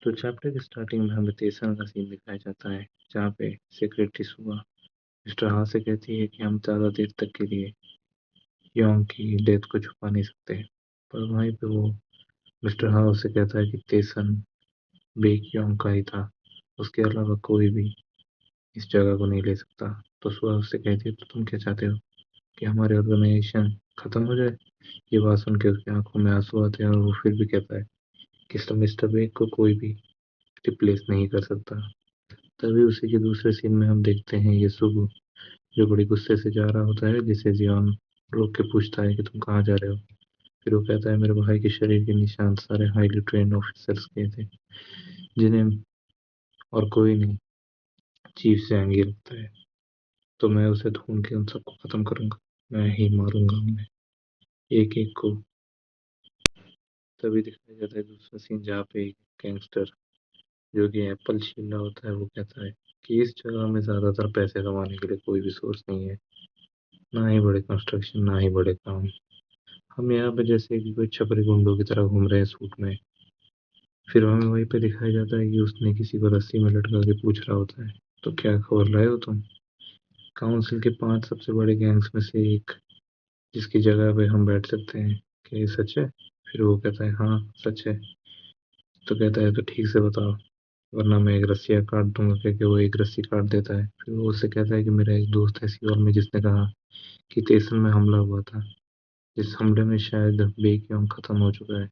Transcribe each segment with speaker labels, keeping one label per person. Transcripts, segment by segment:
Speaker 1: तो चैप्टर की स्टार्टिंग में हमें तेसन का सीन दिखाया जाता है, जहाँ पे सेक्रेटरी सुबह मिस्टर हाँ से कहती है कि हम ज़्यादा देर तक के लिए योंग की डेथ को छुपा नहीं सकते। पर वहीं पे वो मिस्टर हाँ उससे कहता है कि तेसन बेक योंग का ही था, उसके अलावा कोई भी इस जगह को नहीं ले सकता। तो सुबह उससे कहती है, तो तुम क्या चाहते हो कि हमारी ऑर्गेनाइजेशन खत्म हो जाए? ये बात सुन के उसकी आंखों में आंसू आते हैं और वो फिर भी कहता है कि मिस्टर बेक को कोई भी रिप्लेस नहीं कर सकता। तभी उसी के दूसरे सीन में हम देखते हैं ये सुगु, जो बड़ी गुस्से से जा रहा होता है, जिसे जियोन रोक के पूछता है कि तुम कहाँ जा रहे हो। फिर वो कहता है मेरे भाई के शरीर के निशान सारे हाईली ट्रेन्ड ऑफिसर्स के थे, जिन्हें और कोई नहीं, चीफ से आगे लगता है। तो मैं उसे ढूंढ के उन सबको खत्म करूंगा, मैं ही मारूंगा उन्हें एक एक को। तभी दिखाया जाता है दूसरा सीन, जहाँ पे एक गैंगस्टर जो कि एप्पल छीन रहा होता है, वो कहता है कि इस जगह में ज्यादातर पैसे कमाने के लिए कोई भी सोर्स नहीं है, ना ही बड़े कंस्ट्रक्शन, ना ही बड़े काम। हम यहाँ पे जैसे कि कोई छपरी गुंडों की तरह घूम रहे हैं सूट में। फिर हमें वहीं पे दिखाया जाता है कि उसने किसी को रस्सी में लटका के पूछ रहा होता है, तो क्या खबर लाए हो तुम? काउंसिल के 5 सबसे बड़े गैंग्स में से एक, जिसकी जगह पे हम बैठ सकते हैं, क्या ये सच है? फिर वो कहता है हाँ सच है। तो कहता है तो ठीक से बताओ, वरना मैं एक रस्सियाँ काट दूंगा। कह के वो एक रस्सी काट देता है। फिर वो उससे कहता है कि मेरा एक दोस्त है सियोल में, जिसने कहा कि तेसन में हमला हुआ था, इस हमले में शायद बेक्योंग खत्म हो चुका है।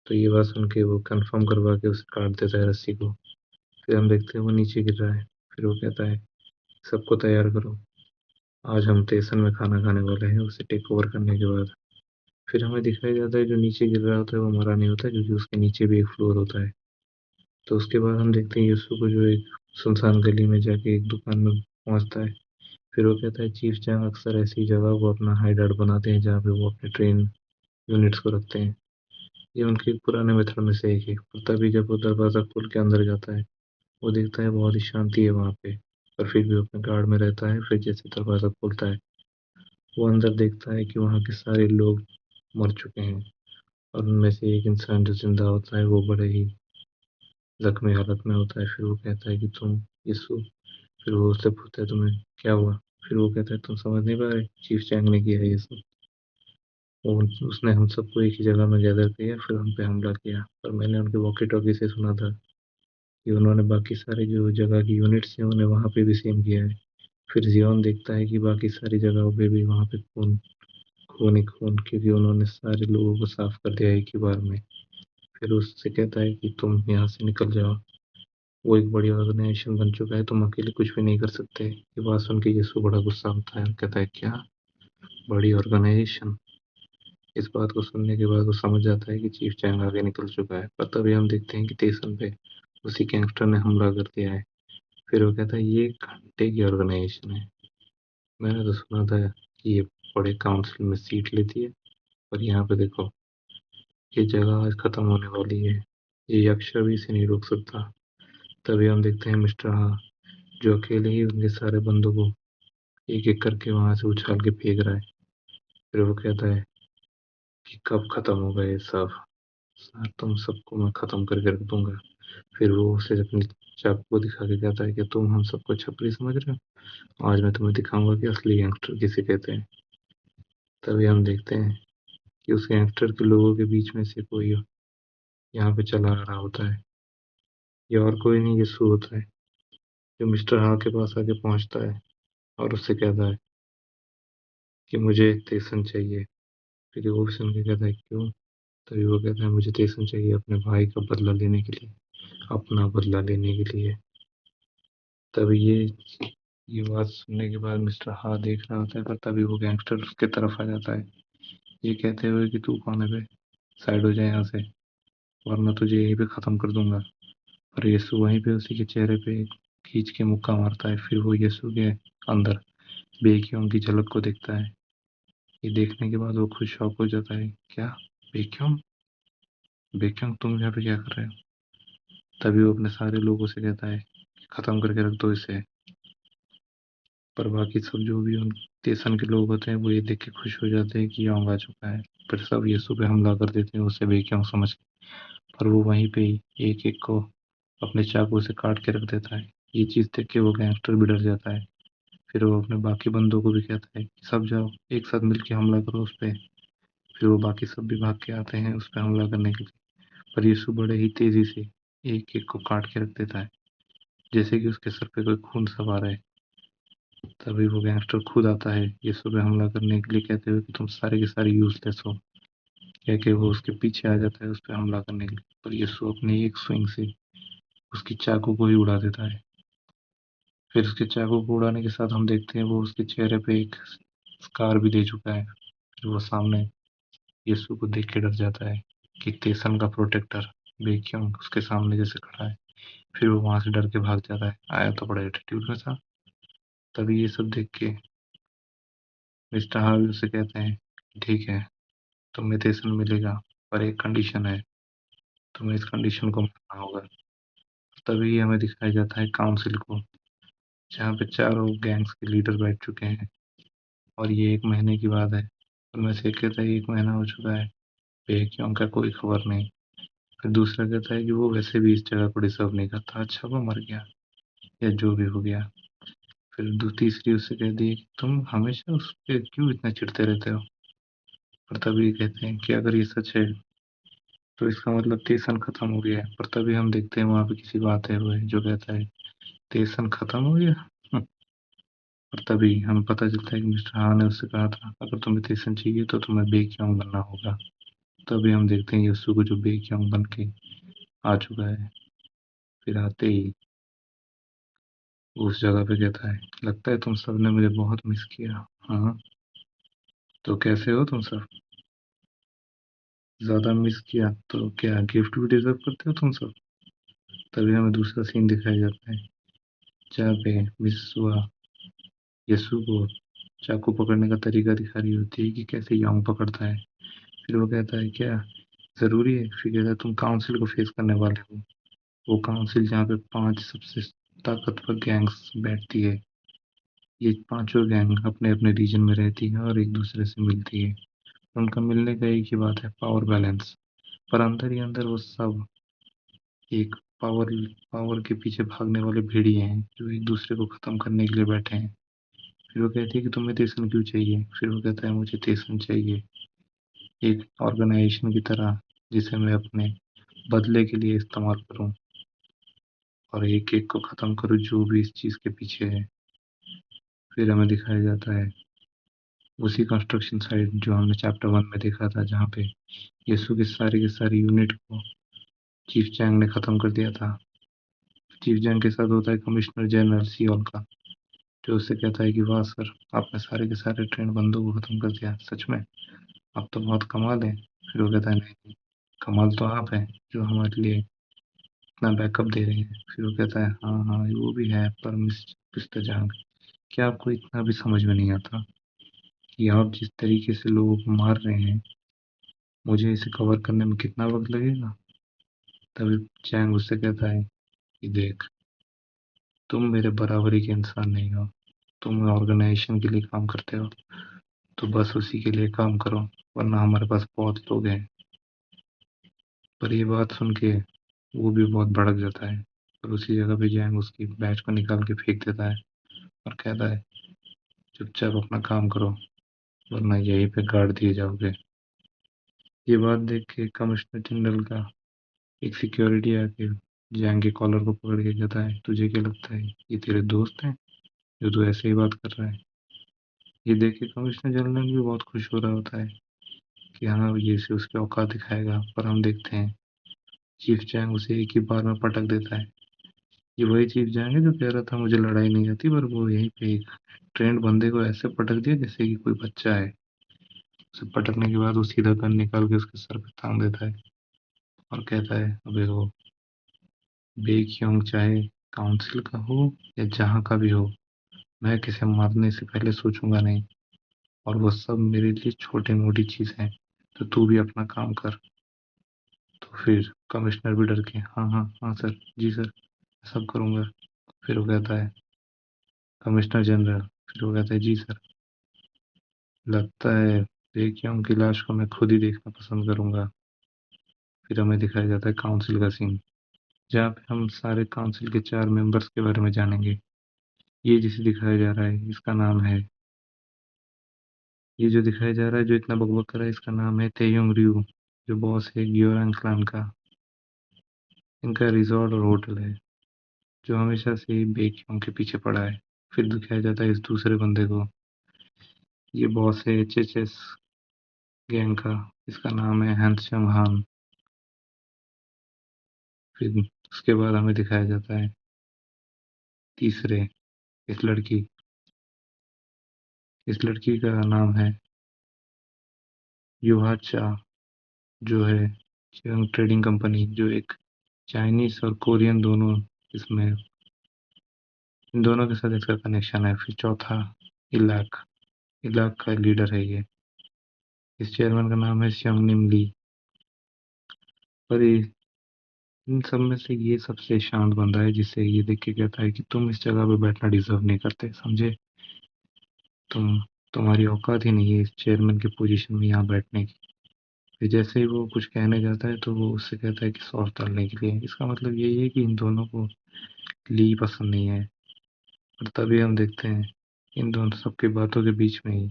Speaker 1: तो ये बात सुन के वो कंफर्म करवा के उसे काट देता है रस्सी को। फिर हम देखते हैं वो नीचे गिर रहा है। फिर वो कहता है सबको तैयार करो, आज हम स्टेशन में खाना खाने वाले हैं उसे टेक ओवर करने के बाद। फिर हमें दिखाया जाता है जो नीचे गिर रहा होता है वो मरा नहीं होता, क्योंकि उसके नीचे भी एक फ्लोर होता है। तो उसके बाद हम देखते हैं यीशु को, जो एक सुनसान गली में जाके एक दुकान में पहुंचता है। फिर वो कहता है चीफ जैंग अक्सर ऐसी जगह को अपना हाइड बनाते हैं जहाँ पे वो अपने ट्रेन यूनिट्स को रखते हैं। ये उनके पुराने मेथड में से एक है। पर तभी जब वो दरवाज़ा खोल के अंदर जाता है, वो देखता है बहुत ही शांति है वहाँ पे। पर फिर भी वो अपने गार्ड में रहता है। फिर जैसे दरवाज़ा खोलता है, वो अंदर देखता है कि वहाँ के सारे लोग मर चुके हैं, और उनमें से एक इंसान जो जिंदा होता है वो बड़े ही जख्मी हालत में होता है। फिर वो कहता है कि तुम यीशु। फिर वो उससे पूछता है तुम्हें क्या हुआ? फिर वो कहता है तुम समझ नहीं पा रहे, चीफ चैंग ने किया ये सब। वो उसने हम सबको एक ही जगह में गैदर किया, फिर हम पे हमला किया। पर मैंने उनके वॉकी टॉकी से सुना था कि उन्होंने बाकी सारे जो जगह की यूनिट्स हैं उन्हें वहाँ पे भी सेम किया है। फिर जियोन देखता है कि बाकी सारी जगहों पे भी वहाँ पे खून, खून ही खून, क्योंकि उन्होंने सारे लोगों को साफ कर दिया एक ही बार में। फिर उससे कहता है कि तुम यहाँ से निकल जाओ, वो एक बड़ी ऑर्गेनाइजेशन बन चुका है, तुम अकेले कुछ भी नहीं कर सकते। ये बात सुन के यीशु बड़ा गुस्सा होता है और कहता है क्या बड़ी ऑर्गेनाइजेशन? इस बात को सुनने के बाद वो समझ जाता है कि चीफ चैंग आगे निकल चुका है। पर तभी हम देखते हैं कि स्टेशन पे उसी गैंगस्टर ने हमला कर दिया है। फिर वो कहता है ये 1 घंटे की ऑर्गेनाइजेशन है, मैंने तो सुना था कि ये बड़े काउंसिल में सीट लेती है, पर यहाँ पे देखो, ये जगह आज खत्म होने वाली है, ये यक्ष भी इसे नहीं रोक सकता। तभी हम देखते हैं मिस्टर हाँ, जो अकेले ही उनके सारे बंदों को एक एक करके वहां से उछाल के फेंक रहा है। फिर वो कहता है कि कब खत्म होगा ये सब, सर तुम सबको मैं खत्म करके रख दूंगा। फिर वो उसे अपनी चाकू दिखा के कहता है कि तुम हम सबको छपरी समझ रहे हो, आज मैं तुम्हें दिखाऊंगा कि असली गैंगस्टर किसे कहते हैं। तभी हम देखते हैं कि उस गैंगस्टर के लोगों के बीच में से कोई यहाँ पे चला आ रहा होता है। ये और कोई नहीं, ये सू होता है, जो मिस्टर हाँ के पास आके पहुंचता है और उससे कहता है कि मुझे स्टेशन चाहिए। फिर वो भी सुन के कहता है क्यों? तभी वो कहता है मुझे स्टेशन चाहिए अपने भाई का बदला लेने के लिए, अपना बदला लेने के लिए। तभी ये बात सुनने के बाद मिस्टर हा देख रहा होता है, पर तभी वो गैंगस्टर उसके तरफ आ जाता है, ये कहते हुए कि तू कौन है बे, साइड हो जाए यहाँ से, वरना तुझे यहीं पे खत्म कर दूंगा। पर यीशु वहीं पे उसी के चेहरे पे खींच के मुक्का मारता है। फिर वो यीशु के अंदर बेक्योंग की झलक को देखता है। ये देखने के बाद वो खुद शॉक हो जाता है, क्या बेक्योंग? बेक्योंग तुम यहाँ पे क्या कर रहे हो? तभी वो अपने सारे लोगों से कहता है खत्म करके रख दो इसे। पर बाकी सब जो भी उन स्टेशन के लोग होते हैं वो ये देख के खुश हो जाते हैं कि योंग आ चुका है। फिर सब यीशु पे हमला कर देते हैं उसे बेक्योंग समझ के। और वो वहीं पे ही एक-एक को अपने चाकू से काट के रख देता है। ये चीज़ देख के वो गैंगस्टर भी डर जाता है। फिर वो अपने बाकी बंदों को भी कहता है कि सब जाओ, एक साथ मिलके हमला करो उस पे। फिर वो बाकी सब भी भाग के आते हैं उस पे हमला करने के लिए। पर यीशु बड़े ही तेज़ी से एक-एक को काट के रख देता है, जैसे कि उसके सर पे कोई खून सवार है। तभी वो गैंगस्टर खुद आता है यीशु पे हमला करने के लिए, कहते हुए कि तुम सारे के सारे यूज़लेस हो। कह के वो उसके पीछे आ जाता है उस पे हमला करने के लिए। पर यीशु अपनी एक स्विंग से उसकी चाकू को ही उड़ा देता है। फिर उसके चाकू को उड़ाने के साथ हम देखते हैं वो उसके चेहरे पे एक स्कार भी दे चुका है। फिर वो सामने यीशु को देख के डर जाता है कि तेसन का प्रोटेक्टर बेक्योंग उसके सामने जैसे खड़ा है। फिर वो वहां से डर के भाग जाता है, आया तो बड़े एटीट्यूड में था। तभी ये सब देख के मिस्टर हार्वी उससे कहते हैं, ठीक है, तुम्हें तेसन मिलेगा, पर एक कंडीशन है, तुम्हें इस कंडीशन को मानना होगा। तभी हमें दिखाया जाता है काउंसिल को, जहाँ पे चारों गैंग्स के लीडर बैठ चुके हैं। और ये 1 महीने की बात है। उनमें से एक कहता है 1 महीना हो चुका है, बेक्योंग का कोई खबर नहीं। फिर दूसरा कहता है कि वो वैसे भी इस जगह को डिजर्व नहीं करता, अच्छा वो मर गया या जो भी हो गया। फिर तीसरी उससे कहती है कि तुम हमेशा उस पर क्यों इतना चिढ़ते रहते हो। और तभी कहते हैं कि अगर ये सच है तो इसका मतलब तेसन खत्म हो गया है। पर तभी हम देखते हैं वहां पे किसी को आते हुए जो कहता है तेसन खत्म हो गया। और तभी हमें पता चलता है कि मिस्टर हा ने उससे कहा था अगर तुम्हें तेसन चाहिए तो तुम्हें बेक्योंग बनना होगा। तभी हम देखते हैं यस्सु को जो बेक्योंग बन के आ चुका है। फिर आते ही उस जगह पे कहता है, लगता है तुम सब ने मुझे बहुत मिस किया। हाँ, तो कैसे हो तुम सब? ज्यादा मिस किया तो क्या गिफ्ट भी डिजर्व करते हो तुम सब? तभी हमें दूसरा सीन दिखाया जाता है जहाँ पे मिस हुआ यस्सु को चाकू पकड़ने का तरीका दिखा रही होती है कि कैसे योंग पकड़ता है। फिर वो कहता है क्या जरूरी है? फिर कहता है तुम काउंसिल को फेस करने वाले हो, वो काउंसिल जहाँ पे 5 सबसे ताकतवर गैंग्स बैठती है। ये पांचों गैंग अपने अपने रीजन में रहती है और एक दूसरे से मिलती है। उनका मिलने का एक ही बात है, पावर बैलेंस। पर अंदर ही अंदर वो सब एक पावर पावर के पीछे भागने वाले भेड़िए हैं जो एक दूसरे को खत्म करने के लिए बैठे हैं। फिर वो कहती है कि तुम्हें तेसन क्यों चाहिए? फिर वो कहता है मुझे तेसन चाहिए एक ऑर्गेनाइजेशन की तरह, जिसे मैं अपने बदले के लिए इस्तेमाल करूं और एक एक को खत्म करूं जो भी इस चीज के पीछे है। फिर हमें दिखाया जाता है उसी कंस्ट्रक्शन साइट जो हमने चैप्टर 1 में देखा था, जहाँ पे यीशु की सारी यूनिट को चीफ चैंग ने खत्म कर दिया था। चीफ चैंग के साथ होता है कमिश्नर जनरल सियोल का, जो उससे कहता है कि वाह सर, आपने सारे के सारे ट्रेंड बंदों को खत्म कर दिया, सच में आप तो बहुत कमाल है। फिर वो कहता है नहीं, कमाल तो आप हैं जो हमारे लिए इतना बैकअप दे रहे हैं। फिर वो कहता है हाँ हाँ वो भी है, पर मिस्टर जहांग, क्या आपको इतना भी समझ में नहीं आता कि आप जिस तरीके से लोगों को मार रहे हैं, मुझे इसे कवर करने में कितना वक्त लगेगा? तभी चैंग उससे कहता है कि देख, तुम मेरे बराबरी के इंसान नहीं हो, तुम ऑर्गेनाइजेशन के लिए काम करते हो, तो बस उसी के लिए काम करो, वरना हमारे पास बहुत लोग हैं। पर ये बात सुन के वो भी बहुत भड़क जाता है और उसी जगह पे जैंग उसकी बैच को निकाल के फेंक देता है और कहता है चुपचाप अपना काम करो, वरना यहीं पे गाड़ दिए जाओगे। ये बात देख के कमिश्नर जनरल का एक सिक्योरिटी आके जैंग के कॉलर को पकड़ के कहता है तुझे क्या लगता है ये तेरे दोस्त हैं जो तू ऐसे ही बात कर रहा है? ये देख के कमिश्नर जनरल भी बहुत खुश हो रहा होता है कि हाँ ये से उसकी औकात दिखाएगा। पर हम देखते हैं चीफ जैंग उसे एक ही बार में पटक देता है। ये वही चीफ जैंग है जो कह रहा था मुझे लड़ाई नहीं आती, पर वो यहीं पे एक ट्रेंड बंदे को ऐसे पटक दिया जैसे कि कोई बच्चा है। उसे पटकने के बाद वो सीधा गन निकाल के उसके सर पे तान देता है और कहता है अबे वो बेक्योंग चाहे काउंसिल का हो या जहाँ का भी हो, मैं किसे मारने से पहले सोचूंगा नहीं, और वो सब मेरे लिए छोटी मोटी चीज है, तो तू भी अपना काम कर। तो फिर कमिश्नर भी डर के हाँ हाँ हाँ सर, जी सर, सब करूंगा। फिर वो कहता है कमिश्नर जनरल, फिर वो कहता है जी सर, लगता है बेक्योंग की लाश को मैं खुद ही देखना पसंद करूंगा। फिर हमें दिखाया जाता है काउंसिल का सीन, जहाँ पे हम सारे काउंसिल के 4 मेंबर्स के बारे में जानेंगे। ये जिसे दिखाया जा रहा है इसका नाम है, ये जो दिखाया जा रहा है जो इतना बकबक कर रहा है इसका नाम है तेयोंग रयू, जो बॉस है ग्योरांग क्लान का। इनका रिजॉर्ट और होटल है जो हमेशा से ही बेक्योंग के पीछे पड़ा है। फिर दिखाया जाता है इस दूसरे बंदे को, ये बॉस है एचएचएस गैंग का, इसका नाम है हैंसम हान। फिर उसके बाद हमें दिखाया जाता है तीसरे इस लड़की, इस लड़की का नाम है यूहा चा, जो है चियांग ट्रेडिंग कंपनी, जो एक चाइनीस और कोरियन दोनों इसमें, इन दोनों के साथ इसका कनेक्शन है। फिर चौथा इलाक, इलाक का लीडर है ये, इस चेयरमैन का नाम है श्योंग निम ली। पर इन सब में से ये सबसे शांत बंदा है, जिससे ये देख के कहता है कि तुम इस जगह पे बैठना डिजर्व नहीं करते, समझे? तुम्हारी औकात ही नहीं है इस चेयरमैन की पोजीशन में यहाँ बैठने की। फिर जैसे ही वो कुछ कहने जाता है तो वो उससे कहता है कि सॉस डालने के लिए। इसका मतलब यही है कि इन दोनों को ली पसंद नहीं है। और तभी हम देखते हैं इन दोनों सबकी बातों के बीच में ही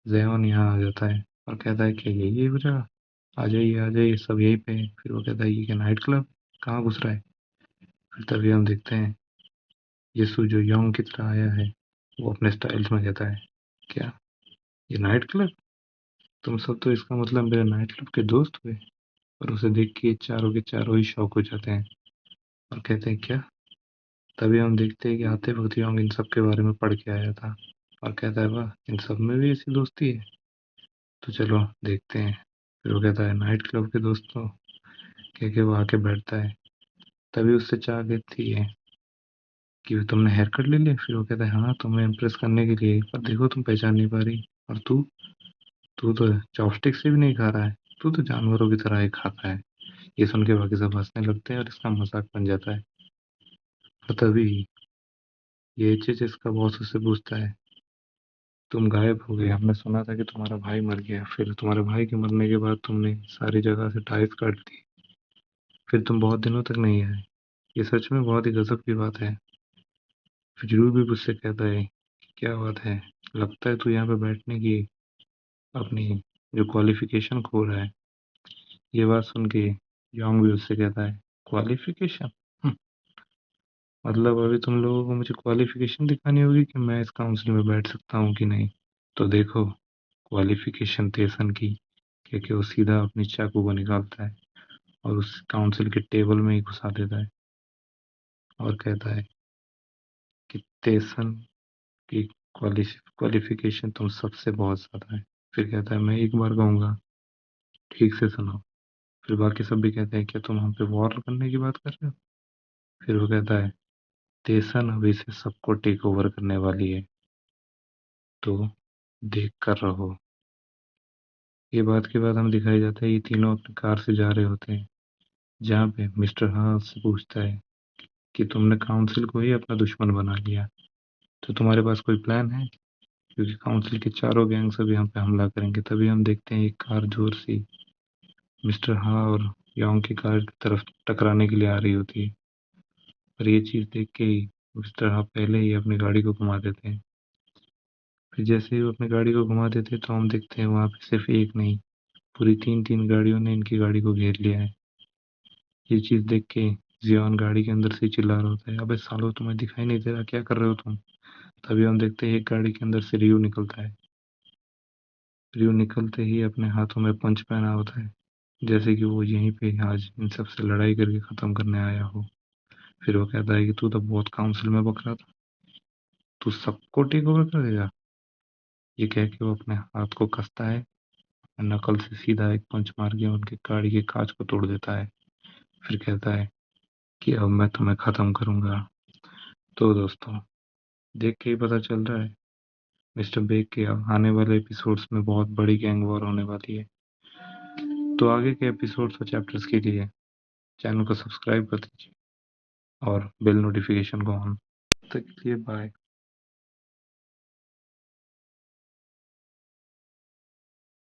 Speaker 1: जयोन यहाँ आ जाता है और कहता है कि यही है वजह, आ जाइए सब यहीं पे हैं। फिर वो कहता है ये क्या नाइट क्लब, कहाँ घुस रहा है? फिर तभी हम देखते हैं यीशु जो योंग की तरह आया है, वो अपने स्टाइल्स में कहता है, क्या ये नाइट क्लब? तुम सब तो इसका मतलब मेरे नाइट क्लब के दोस्त हुए। और उसे देख के चारों के चारों ही शौक हो जाते हैं और कहते हैं क्या? तभी हम देखते हैं कि आते वक्त योंग इन सब के बारे में पढ़ के आया था और कहता है वाह, इन सब में भी ऐसी दोस्ती है, तो चलो देखते हैं। फिर वो कहता है नाइट क्लब के दोस्तों, कह के वो आके बैठता है। तभी उससे चाह कहती है कि तुमने हेयर कट ले लिया? फिर वो कहता है हाँ, तुम्हें इम्प्रेस करने के लिए, पर देखो तुम पहचान नहीं पा रही। और तू तू तो चॉपस्टिक से भी नहीं खा रहा है, तू तो जानवरों की तरह ही खाता है। ये सुन के बाकी सब हंसने लगते हैं और इसका मजाक बन जाता है। और तभी ये एचएचएस का बॉस उससे पूछता है, तुम गायब हो गए, हमने सुना था कि तुम्हारा भाई मर गया, फिर तुम्हारे भाई के मरने के बाद तुमने सारी जगह से टाइल्स काट दी, फिर तुम बहुत दिनों तक नहीं आए। ये सच में बहुत ही गजब की बात है। फिर जरूर भी मुझसे कहता है क्या बात है, लगता है तू यहाँ पे बैठने की अपनी जो क्वालिफिकेशन खो रहा है। ये बात सुन के योंग भी उससे कहता है क्वालिफिकेशन, मतलब अभी तुम लोगों को मुझे क्वालिफिकेशन दिखानी होगी कि मैं इस काउंसिल में बैठ सकता हूँ कि नहीं। तो देखो क्वालिफिकेशन तेसन की, क्योंकि वो सीधा अपनी चाकू को निकालता है और उस काउंसिल के टेबल में ही घुसा देता है और कहता है कि तेसन की क्वालिफिकेशन तुम सबसे बहुत ज्यादा है। फिर कहता है मैं एक बार कहूंगा, ठीक से सुनो। फिर बाकी सब भी कहते हैं क्या तुम हम पे वॉर करने की बात कर रहे हो? फिर वो कहता है तेसन अभी से सबको टेक ओवर करने वाली है, तो देख कर रहो। ये बात के बाद हम दिखाई जाता है ये तीनों अपनी कार से जा रहे होते हैं, जहाँ पे मिस्टर हाँ से पूछता है कि तुमने काउंसिल को ही अपना दुश्मन बना लिया, तो तुम्हारे पास कोई प्लान है? क्योंकि काउंसिल के चारों गैंग सब यहाँ पे हमला करेंगे। तभी हम देखते हैं एक कार जोर से मिस्टर हाँ और योंग की कार की तरफ टकराने के लिए आ रही होती है। पर ये चीज देख के ही मिस्टर हाँ पहले ही अपनी गाड़ी को घुमा देते हैं। फिर जैसे ही वो अपनी गाड़ी को घुमा देते हैं तो हम देखते हैं वहां पे सिर्फ एक नहीं, पूरी तीन तीन गाड़ियों ने इनकी गाड़ी को घेर लिया है। ये चीज देख के जियान गाड़ी के अंदर से चिल्ला रहा होता है, अबे सालो तुम्हें दिखाई नहीं दे रहा, क्या कर रहे हो तुम? तभी हम देखते हैं एक गाड़ी के अंदर से रियो निकलता है। रियो निकलते ही अपने हाथों में पंच पहना होता है, जैसे कि वो यहीं पे आज इन सब से लड़ाई करके खत्म करने आया हो। फिर वो कहता है कि तू तो बहुत काउंसिल में बक रहा था, तू सबको टेक ओवर कर देगा। ये कह के वो अपने हाथ को कसता है, नकल से सीधा एक पंच मार के उनकी गाड़ी के कांच को तोड़ देता है। फिर कहता है कि अब मैं तुम्हें खत्म करूंगा। तो दोस्तों, देख के ही पता चल रहा है मिस्टर बेग के अब आने वाले एपिसोड्स में बहुत बड़ी गैंग वॉर होने वाली है। तो आगे के एपिसोड्स और चैप्टर्स के लिए चैनल को सब्सक्राइब कर दीजिए और बेल नोटिफिकेशन को ऑन। तक के लिए बाय।